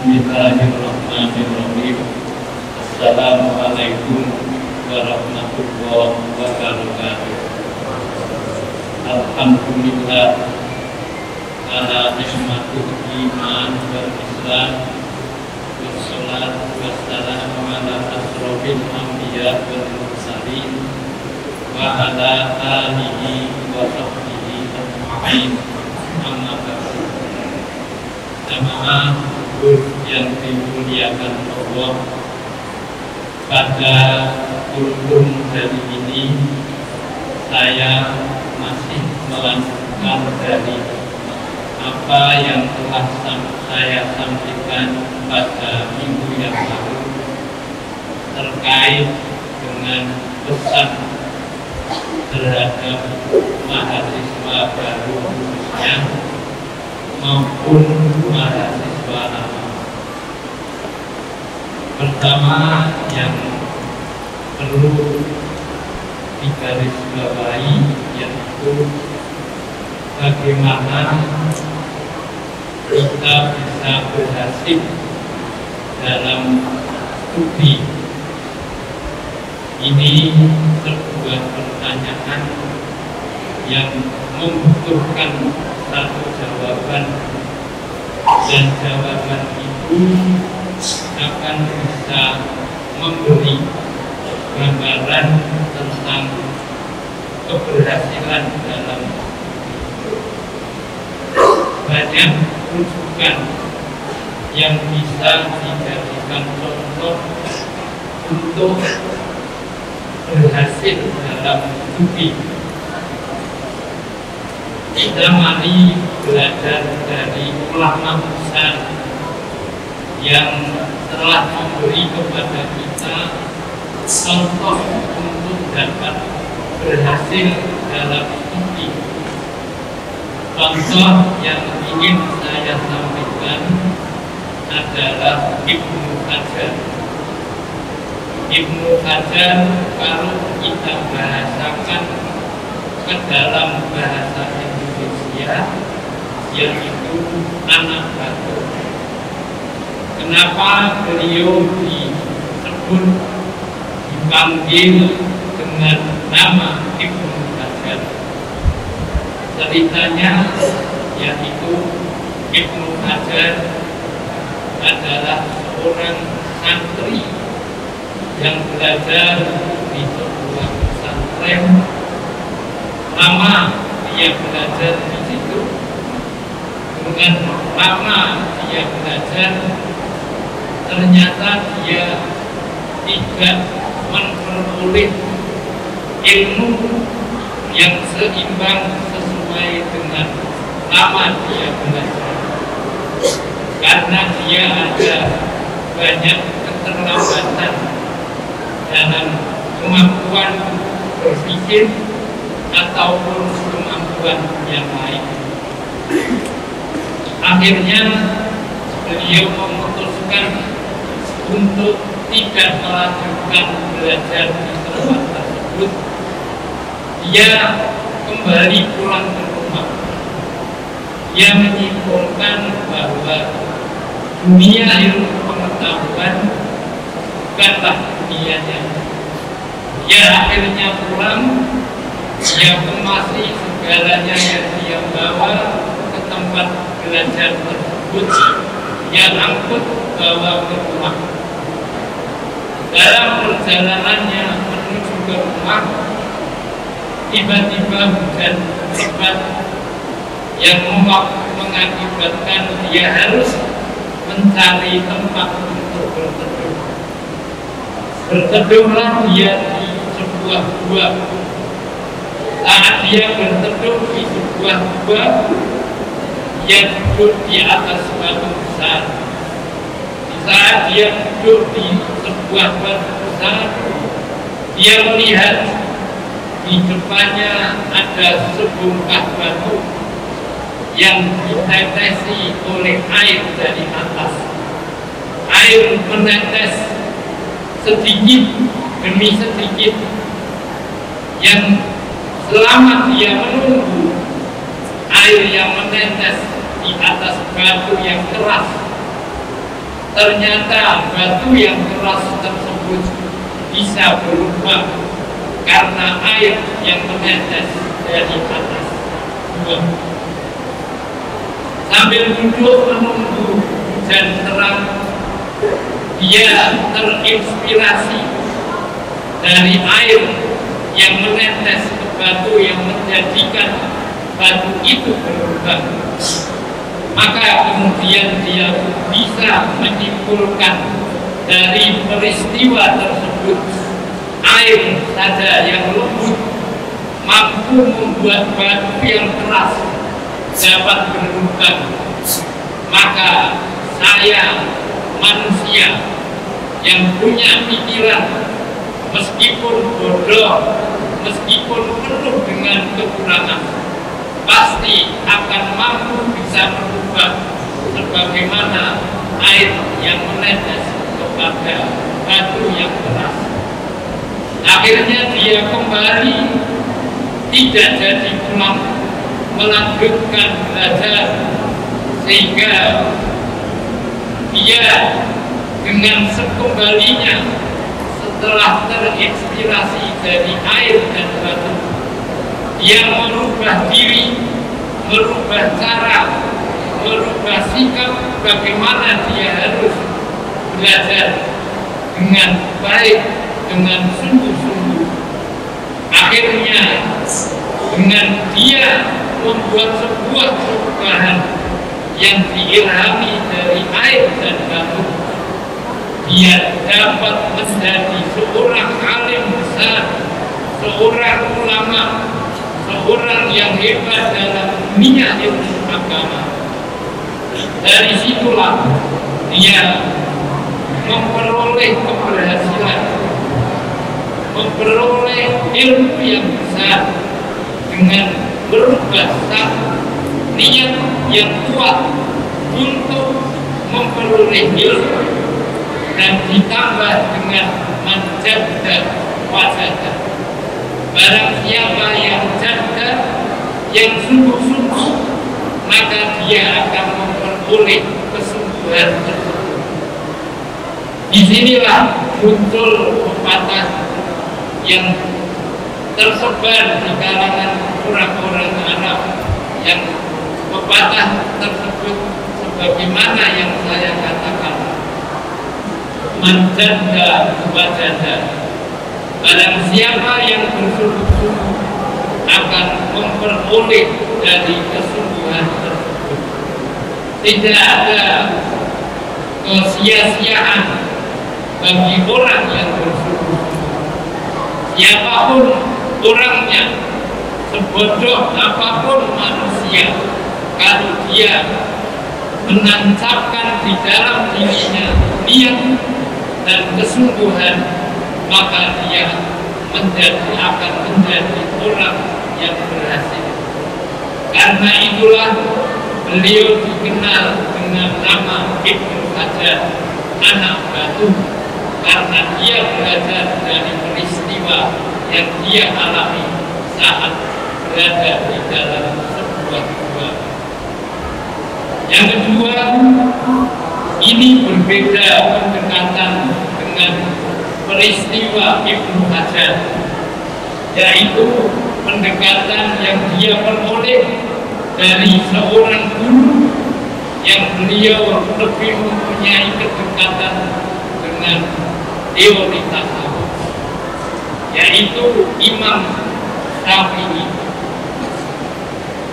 Bismillahirrahmanirrahim. Assalamualaikum warahmatullahi wabarakatuh. Alhamdulillah ala nikmatul iman wal islam. Wassalatu wassalamu ala asrofil anbiya wal mursalin wa ala alihi wa sahbihi ajma'in. Amma ba'du. Jamaah yang dimuliakan Allah, pada kultum hari ini saya masih melanjutkan dari apa yang telah saya sampaikan pada minggu yang lalu terkait dengan pesan terhadap mahasiswa baru khususnya maupun mahasiswa lama. Pertama yang perlu digarisbawahi yaitu bagaimana kita bisa berhasil dalam studi. Ini sebuah pertanyaan yang membutuhkan satu jawaban, dan jawaban itu akan bisa memberi gambaran tentang keberhasilan dalam banyak rujukan yang bisa dijadikan contoh untuk berhasil dalam studi. Kita mari belajar dari ulama besar yang telah memberi kepada kita contoh untuk dapat berhasil dalam studi. Contoh yang ingin saya sampaikan adalah Ibnu Hajar. Ibnu Hajar kalau kita bahasakan ke dalam bahasa Indonesia yaitu anak batu. Kenapa beliau dipanggil dengan nama Ibnu Hajar? Ceritanya yaitu Ibnu Hajar adalah seorang santri yang belajar di sebuah pesantren. Lama dia belajar di situ, dengan lama dia belajar, ternyata dia tidak memperoleh ilmu yang seimbang sesuai dengan lama dia belajar, karena dia ada banyak keterlambatan dalam kemampuan berpikir ataupun kemampuan yang lain. Akhirnya beliau memutuskan untuk tidak melanjutkan belajar di tempat tersebut. Dia kembali pulang ke rumah. Dia menyimpulkan bahwa dunia ilmu pengetahuan bukanlah dunianya. Dia akhirnya pulang. Dia kemasi segalanya yang dia bawa ke tempat belajar tersebut. Dia angkut bawa ke rumah. Dalam perjalanannya menuju ke rumah, tiba-tiba hujan lebat yang mengakibatkan dia harus mencari tempat untuk berteduh. Berteduhlah dia di sebuah gua. Saat dia berteduh di sebuah gua, dia duduk di atas batu besar. Di saat dia duduk di sebuah batu besar, dia melihat di depannya ada sebongkah batu yang ditetesi oleh air dari atas. Air menetes sedikit demi sedikit, yang selama dia menunggu air yang menetes di atas batu yang keras ternyata batu yang keras tersebut bisa berubah karena air yang menetes dari atas gua. Sambil duduk menunggu hujan terang, dia terinspirasi dari air yang menetes ke batu yang menjadikan batu itu berubah. Maka kemudian dia bisa menyimpulkan dari peristiwa tersebut, air saja yang lembut mampu membuat batu yang keras dapat berubah. Maka saya manusia yang punya pikiran, meskipun bodoh, meskipun penuh dengan kekurangan, pasti akan mampu bisa berubah sebagaimana air yang menetes kepada batu yang keras. Akhirnya dia kembali, tidak jadi pulang, melanjutkan belajar, sehingga dia dengan sekembalinya setelah terinspirasi dari air dan batu, dia merubah diri, merubah cara, merubah sikap bagaimana dia harus belajar dengan baik, dengan sungguh-sungguh. Akhirnya dengan dia membuat sebuah perubahan yang diilhami dari air dan batu, dia dapat menjadi seorang alim besar, seorang ulama, seorang yang hebat dalam dunia ilmu agama. Dari situlah dia memperoleh keberhasilan, memperoleh ilmu yang besar dengan berubah niat yang kuat untuk memperoleh ilmu, dan ditambah dengan menjaga wajah. Barang siapa yang jaga, yang sungguh-sungguh, maka dia akan memperoleh kesungguhan tersebut. Disinilah muncul pepatah yang tersebar di kalangan orang-orang Arab, yang pepatah tersebut sebagaimana yang saya katakan, menjaga wajah. Barang siapa yang bersungguh-sungguh akan memperoleh dari kesungguhan tersebut. Tidak ada kesia-siaan bagi orang yang bersungguh-sungguh. Siapapun orangnya, sebodoh apapun manusia, kalau dia menancapkan di dalam dirinya niat dan kesungguhan, maka dia akan menjadi orang yang berhasil. Karena itulah beliau dikenal dengan nama Ibnu Hajar, anak batu, karena dia belajar dari peristiwa yang dia alami saat berada di dalam sebuah gua. Yang kedua, ini berbeda pendekatan dengan peristiwa Ibnu Hajar, yaitu pendekatan yang dia peroleh dari seorang guru yang beliau lebih mempunyai kedekatan dengan teori tasawuf, yaitu Imam Syafi'i.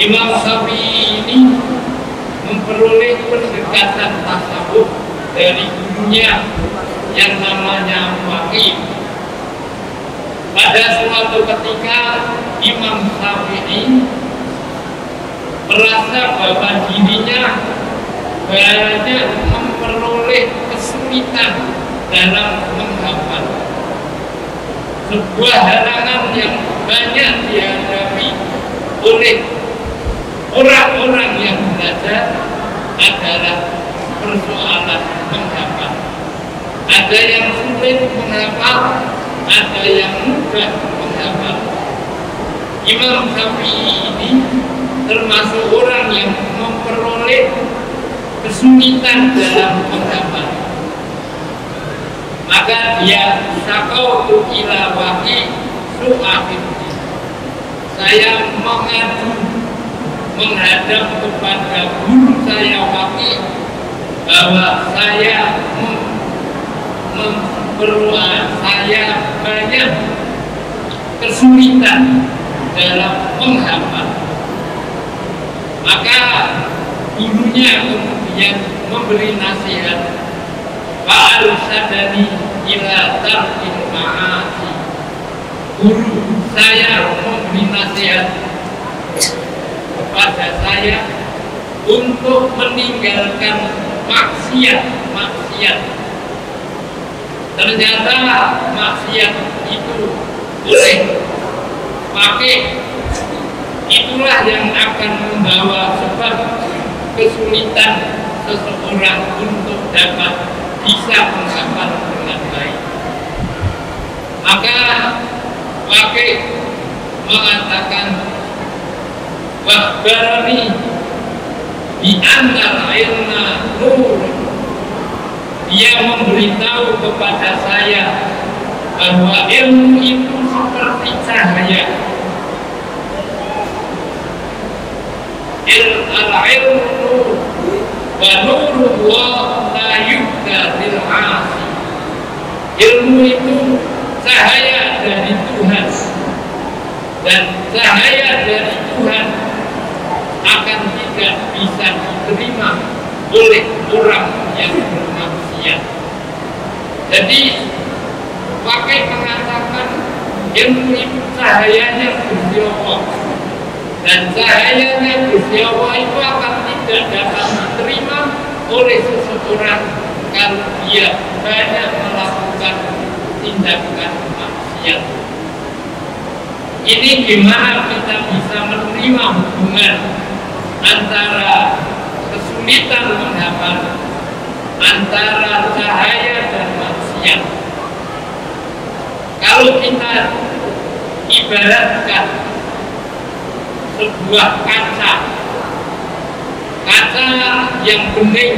Imam Syafi'i ini memperoleh pendekatan tasawuf dari gurunya yang namanya Waqi'. Pada suatu ketika Imam Syafi'i merasa bahwa dirinya banyak memperoleh kesulitan dalam menghafal, sebuah halangan yang banyak dihadapi oleh orang-orang yang belajar adalah persoalan menghafal. Ada yang sulit menghafal, ada yang mudah menghafal. Imam Syafi'i ini termasuk orang yang memperoleh kesulitan dalam menghafal. maka dia sakautu ila waki su'afid. Saya mengadu, menghadap kepada guru saya Waki bahwa saya saya banyak kesulitan dalam menghafal. Maka gurunya kemudian memberi nasihat, fa'arsadani ila tarkil ma'asi. Guru saya memberi nasihat kepada saya untuk meninggalkan maksiat. Ternyata maksiat itu boleh pakai, itulah yang akan membawa sebab kesulitan seseorang untuk dapat bisa menghafal dengan baik. Maka Waqi' mengatakan wakhbarani bi annal ilma nur. Dia memberitahu kepada saya bahwa ilmu itu seperti cahaya. Al-ilmu nur wa nurullah la yubda lil 'asi. Ilmu itu cahaya dari Tuhan, dan cahaya dari Tuhan akan tidak bisa diterima oleh orang yang bermaksiat. Jadi Waqi' mengatakan ilmu itu cahayanya Gusti Allah, dan cahayanya Gusti Allah itu akan tidak dapat diterima oleh seseorang kalau dia banyak melakukan tindakan maksiat. Ini gimana kita bisa menerima hubungan antara kesulitan menghafal, antara cahaya dan maksiat. Kalau kita ibaratkan sebuah kaca yang bening,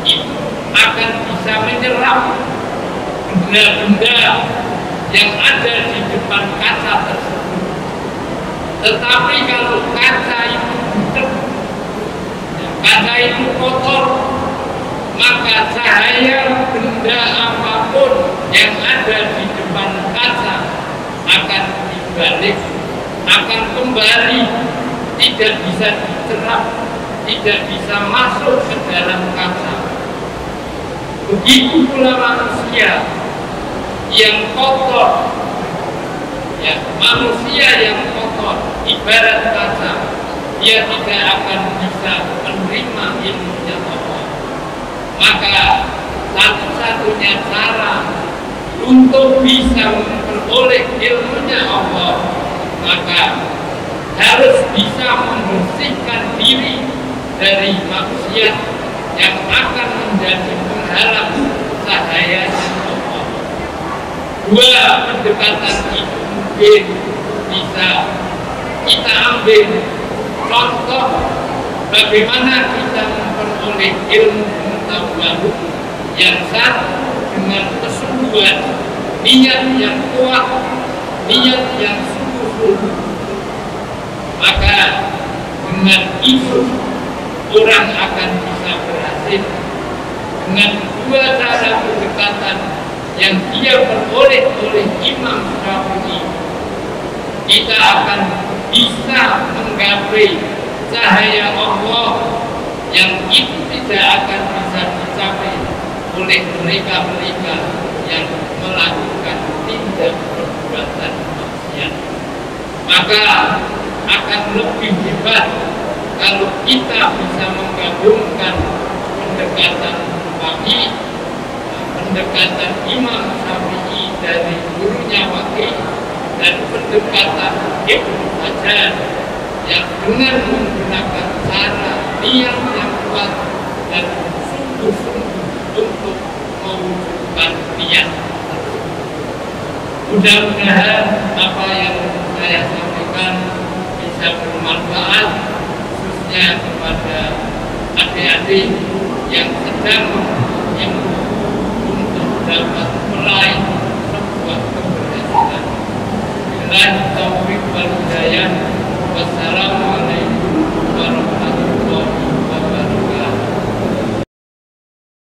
itu akan bisa menyerap benda-benda yang ada di depan kaca tersebut. Tetapi kalau kaca itu butek, kaca itu kotor, maka cahaya benda apapun yang ada di depan kaca akan dibalik, akan kembali, tidak bisa dicerap, tidak bisa masuk ke dalam kaca. Begitu pula manusia yang kotor, ya, manusia yang kotor ibarat kaca, dia tidak akan bisa menerima ilmunya Allah. Maka satu-satunya cara untuk bisa memperoleh ilmunya Allah, maka harus bisa membersihkan diri dari maksiat yang akan menjadi penghalang cahaya Allah. Dua pendekatan itu mungkin bisa kita ambil contoh bagaimana kita memperoleh ilmu pengetahuan. Yang satu dengan kesungguhan, niat yang kuat, niat yang sungguh-sungguh, maka dengan itu orang akan bisa berhasil. Dengan dua cara pendekatan yang dia peroleh oleh Imam Syafi'i, kita akan bisa menggapai cahaya Allah yang itu tidak akan bisa dicapai oleh mereka-mereka yang melakukan tindak perbuatan maksiat. Maka akan lebih hebat kalau kita bisa menggabungkan pendekatan Waqi', pendekatan Imam Syafi'i dari gurunya Waqi', dan pendekatan Ibnu Hajar yang dengan menggunakan cara niat yang kuat dan sungguh-sungguh untuk mewujudkan niat. Mudah-mudahan apa yang saya sampaikan bisa bermanfaat, khususnya kepada adik-adik yang sedang untuk dapat meraih sebuah keberhasilan dengan taufik wal hidayah